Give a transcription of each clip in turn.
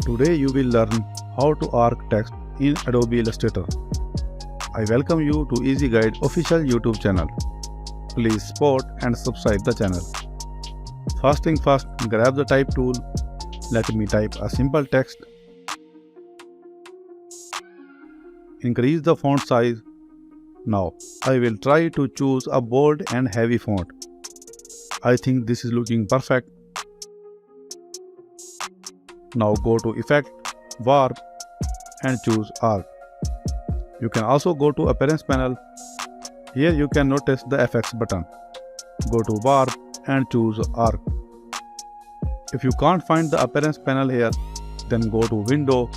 Today you will learn how to arc text in Adobe Illustrator. I welcome you to Easy Guide official YouTube channel. Please support and subscribe the channel. First thing first, grab the type tool. Let me type a simple text. Increase the font size. Now I will try to choose a bold and heavy font. I think this is looking perfect. Now go to Effect, Warp and choose Arc. You can also go to Appearance panel. Here you can notice the Effects button. Go to Warp and choose Arc. If you can't find the Appearance panel here, then go to Window,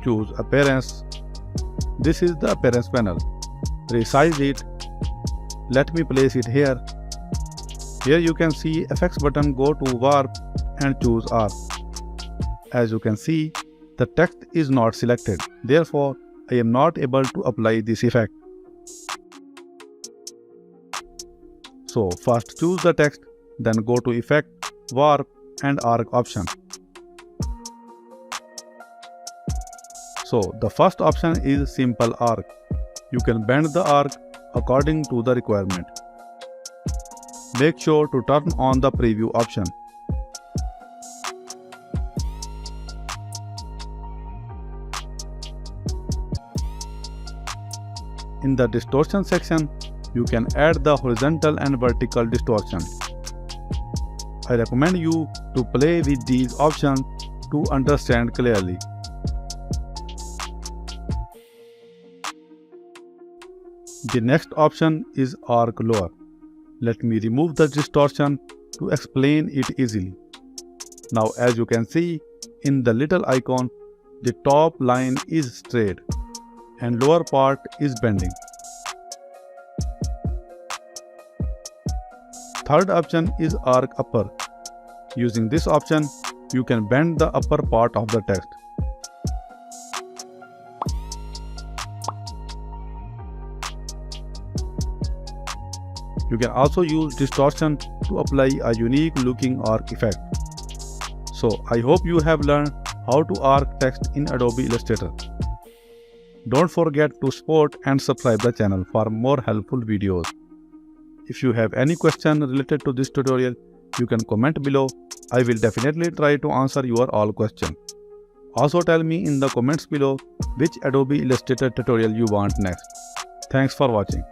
choose Appearance. This is the Appearance panel. Resize it. Let me place it here. Here you can see Effects button, go to Warp and choose Arc. As you can see, the text is not selected. Therefore, I am not able to apply this effect. So first choose the text, then go to Effect, Warp and Arc option. So the first option is Simple Arc. You can bend the arc according to the requirement. Make sure to turn on the preview option. In the distortion section, you can add the horizontal and vertical distortion. I recommend you to play with these options to understand clearly. The next option is Arc Lower. Let me remove the distortion to explain it easily. Now as you can see, in the little icon, the top line is straight and lower part is bending. Third option is Arc Upper. Using this option, you can bend the upper part of the text. You can also use distortion to apply a unique looking arc effect. So I hope you have learned how to arc text in Adobe Illustrator. Don't forget to support and subscribe the channel for more helpful videos. If you have any question related to this tutorial, you can comment below. I will definitely try to answer your all questions. Also tell me in the comments below which Adobe Illustrator tutorial you want next. Thanks for watching.